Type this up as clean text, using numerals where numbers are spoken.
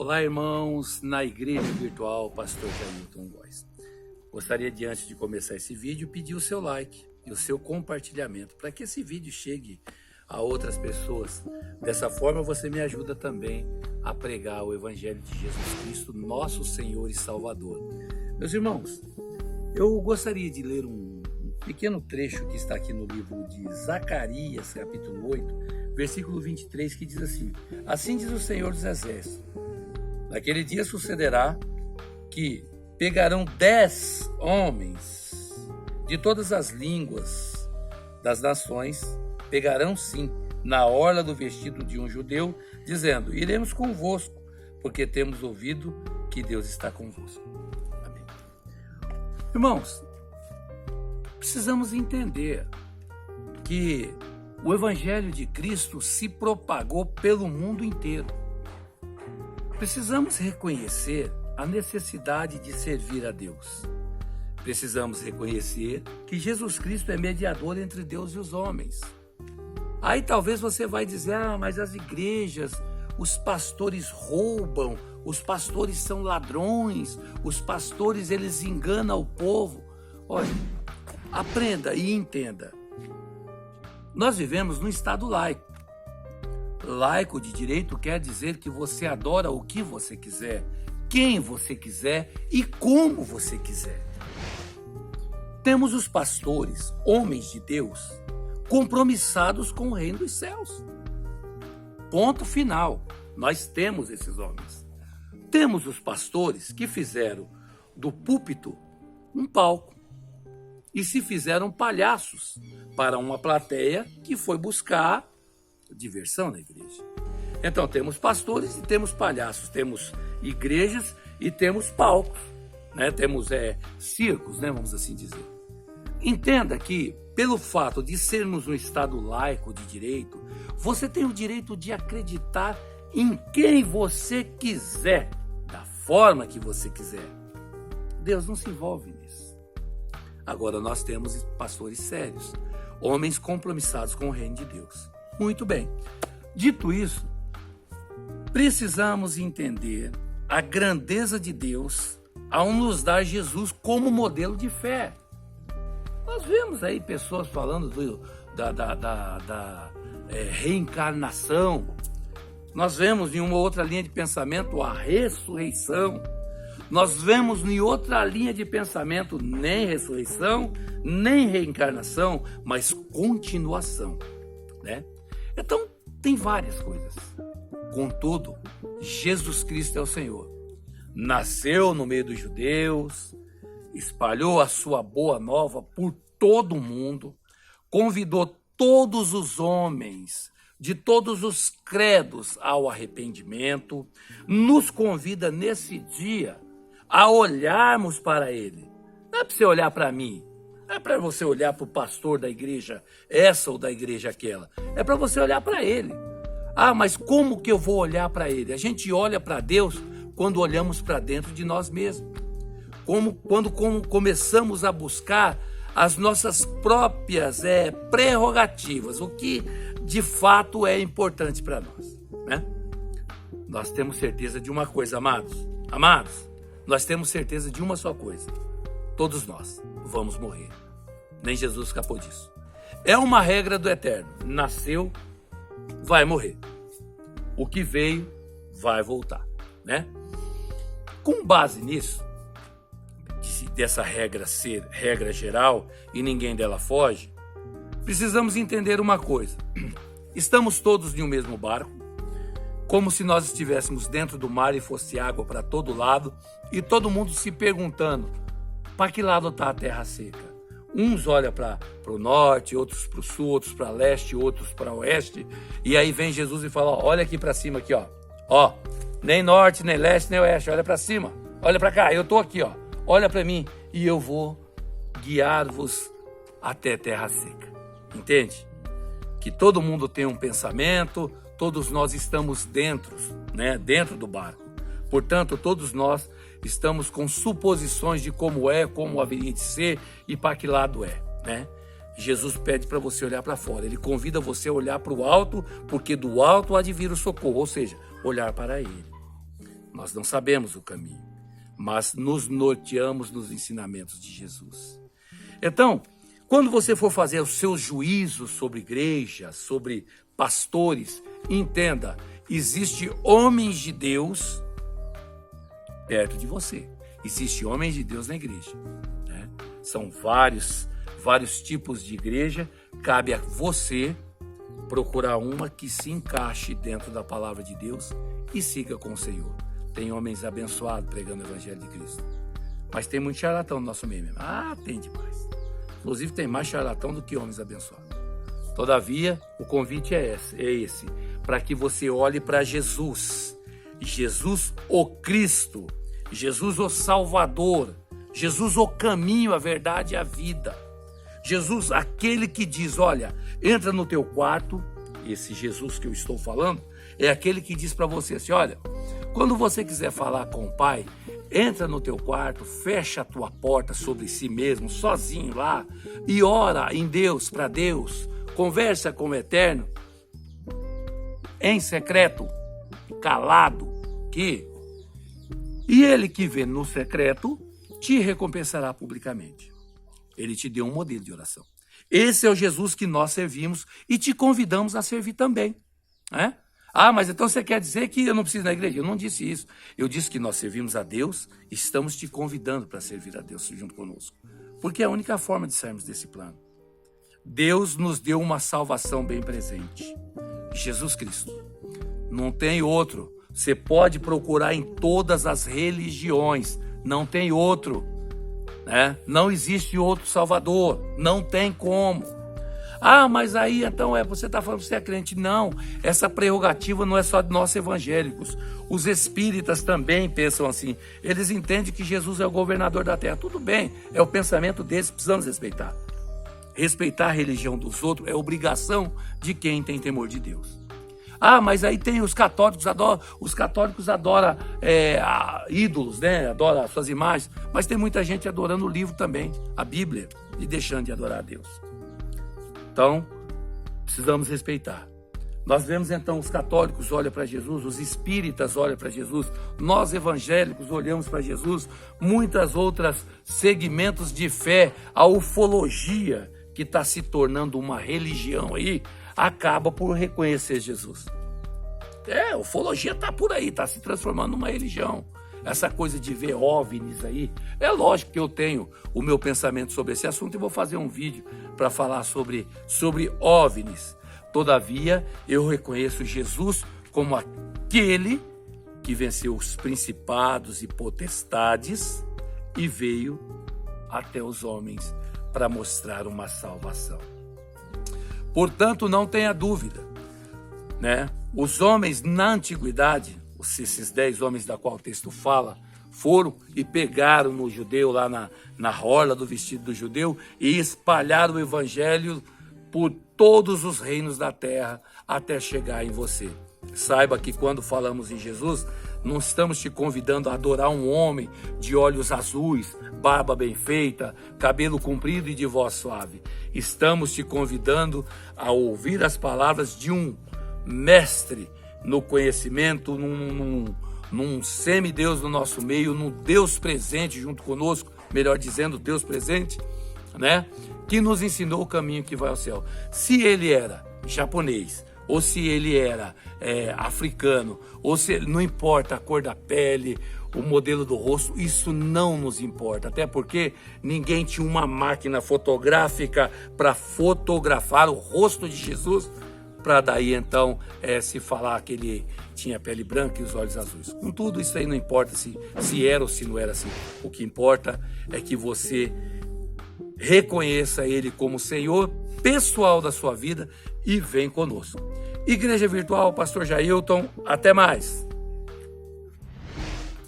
Olá, irmãos, na Igreja Virtual Pastor Jailton Góes. Gostaria de, antes de começar esse vídeo, pedir o seu like e o seu compartilhamento para que esse vídeo chegue a outras pessoas. Dessa forma, você me ajuda também a pregar o Evangelho de Jesus Cristo, nosso Senhor e Salvador. Meus irmãos, eu gostaria de ler um pequeno trecho que está aqui no livro de Zacarias, capítulo 8, versículo 23, que diz assim: Assim diz o Senhor dos Exércitos, naquele dia sucederá que pegarão 10 homens de todas as línguas das nações, pegarão sim na orla do vestido de um judeu, dizendo: iremos convosco, porque temos ouvido que Deus está convosco. Amém. Irmãos, precisamos entender que o Evangelho de Cristo se propagou pelo mundo inteiro. Precisamos reconhecer a necessidade de servir a Deus. Precisamos reconhecer que Jesus Cristo é mediador entre Deus e os homens. Aí talvez você vai dizer: mas as igrejas, os pastores roubam, os pastores são ladrões, os pastores eles enganam o povo. Olha, aprenda e entenda. Nós vivemos num estado laico. Laico de direito quer dizer que você adora o que você quiser, quem você quiser e como você quiser. Temos os pastores, homens de Deus, compromissados com o reino dos céus. Ponto final. Nós temos esses homens. Temos os pastores que fizeram do púlpito um palco e se fizeram palhaços para uma plateia que foi buscar diversão na igreja. Então temos pastores e temos palhaços, temos igrejas e temos palcos, né? Temos circos, né? Vamos assim dizer. Entenda que, pelo fato de sermos um estado laico de direito, você tem o direito de acreditar em quem você quiser, da forma que você quiser. Deus não se envolve nisso. Agora nós temos pastores sérios, homens compromissados com o reino de Deus. Muito bem. Dito isso, precisamos entender a grandeza de Deus ao nos dar Jesus como modelo de fé. Nós vemos aí pessoas falando da reencarnação. Nós vemos em uma outra linha de pensamento a ressurreição. Nós vemos em outra linha de pensamento nem ressurreição, nem reencarnação, mas continuação, né? Então, tem várias coisas. Contudo, Jesus Cristo é o Senhor. Nasceu no meio dos judeus, espalhou a sua boa nova por todo o mundo, convidou todos os homens de todos os credos ao arrependimento, nos convida nesse dia a olharmos para Ele. Não é para você olhar para mim, não é para você olhar para o pastor da igreja essa ou da igreja aquela. É para você olhar para Ele. Mas como que eu vou olhar para Ele? A gente olha para Deus quando olhamos para dentro de nós mesmos. Quando começamos a buscar as nossas próprias prerrogativas, o que de fato é importante para nós, né? Nós temos certeza de uma coisa, amados. Amados, nós temos certeza de uma só coisa. Todos nós vamos morrer. Nem Jesus escapou disso. É uma regra do eterno. Nasceu, vai morrer. O que veio, vai voltar, né? Com base nisso, dessa regra ser regra geral e ninguém dela foge, precisamos entender uma coisa. Estamos todos em um mesmo barco, como se nós estivéssemos dentro do mar e fosse água para todo lado, e todo mundo se perguntando: para que lado está a terra seca? Uns olham para o norte, outros para o sul, outros para leste, outros para oeste. E aí vem Jesus e fala: olha aqui para cima, aqui, ó. Nem norte, nem leste, nem oeste. Olha para cima, olha para cá. Eu estou aqui, ó. Olha para mim e eu vou guiar-vos até terra seca. Entende? Que todo mundo tem um pensamento, todos nós estamos dentro, né? Dentro do barco. Portanto, todos nós estamos com suposições de como é, como haveria de ser e para que lado é, né? Jesus pede para você olhar para fora. Ele convida você a olhar para o alto, porque do alto há de vir o socorro, ou seja, olhar para Ele. Nós não sabemos o caminho, mas nos norteamos nos ensinamentos de Jesus. Então, quando você for fazer os seus juízos sobre igreja, sobre pastores, entenda, existe homens de Deus perto de você. Existe homens de Deus na igreja, né? São vários tipos de igreja. Cabe a você procurar uma que se encaixe dentro da palavra de Deus e siga com o Senhor. Tem homens abençoados pregando o Evangelho de Cristo, mas tem muito charlatão no nosso meio mesmo. Tem demais. Inclusive tem mais charlatão do que homens abençoados. Todavia, o convite é esse, para que você olhe para Jesus. Jesus o Cristo, Jesus o Salvador, Jesus o caminho, a verdade e a vida. Jesus, aquele que diz, olha, entra no teu quarto. Esse Jesus que eu estou falando é aquele que diz para você assim, olha, quando você quiser falar com o Pai, entra no teu quarto, fecha a tua porta sobre si mesmo, sozinho lá, e ora em Deus, para Deus, conversa com o Eterno, em secreto, calado, e Ele que vê no secreto, te recompensará publicamente. Ele te deu um modelo de oração. Esse é o Jesus que nós servimos e te convidamos a servir também, né? Mas então você quer dizer que eu não preciso ir na igreja? Eu não disse isso. Eu disse que nós servimos a Deus e estamos te convidando para servir a Deus junto conosco. Porque é a única forma de sairmos desse plano. Deus nos deu uma salvação bem presente. Jesus Cristo. Não tem outro. Você pode procurar em todas as religiões. Não tem outro, né? Não existe outro Salvador. Não tem como. Mas aí então você está falando que você é crente. Não, essa prerrogativa não é só de nós evangélicos. Os espíritas também pensam assim. Eles entendem que Jesus é o governador da terra. Tudo bem, é o pensamento deles, precisamos respeitar. Respeitar a religião dos outros é obrigação de quem tem temor de Deus. Mas aí tem os católicos adoram ídolos, né? Adoram as suas imagens, mas tem muita gente adorando o livro também, a Bíblia, e deixando de adorar a Deus. Então, precisamos respeitar. Nós vemos então os católicos olham para Jesus, os espíritas olham para Jesus, nós evangélicos olhamos para Jesus, muitas outras segmentos de fé, a ufologia que está se tornando uma religião aí, acaba por reconhecer Jesus. A ufologia está por aí, está se transformando numa religião. Essa coisa de ver OVNIs aí, é lógico que eu tenho o meu pensamento sobre esse assunto e vou fazer um vídeo para falar sobre OVNIs. Todavia, eu reconheço Jesus como aquele que venceu os principados e potestades e veio até os homens para mostrar uma salvação. Portanto, não tenha dúvida, né? Os homens na antiguidade, esses 10 homens da qual o texto fala, foram e pegaram no judeu lá na orla do vestido do judeu e espalharam o evangelho por todos os reinos da terra até chegar em você. Saiba que quando falamos em Jesus, não estamos te convidando a adorar um homem de olhos azuis, barba bem feita, cabelo comprido e de voz suave. Estamos te convidando a ouvir as palavras de um mestre no conhecimento, num semideus no nosso meio, num Deus presente junto conosco, melhor dizendo, Deus presente, né? Que nos ensinou o caminho que vai ao céu. Se ele era japonês, ou se ele era africano, ou se não importa a cor da pele, o modelo do rosto, isso não nos importa, até porque ninguém tinha uma máquina fotográfica para fotografar o rosto de Jesus, para daí então se falar que ele tinha pele branca e os olhos azuis. Com tudo isso aí não importa se era ou se não era assim. O que importa é que você reconheça ele como Senhor pessoal da sua vida e vem conosco. Igreja Virtual, Pastor Jailton, até mais.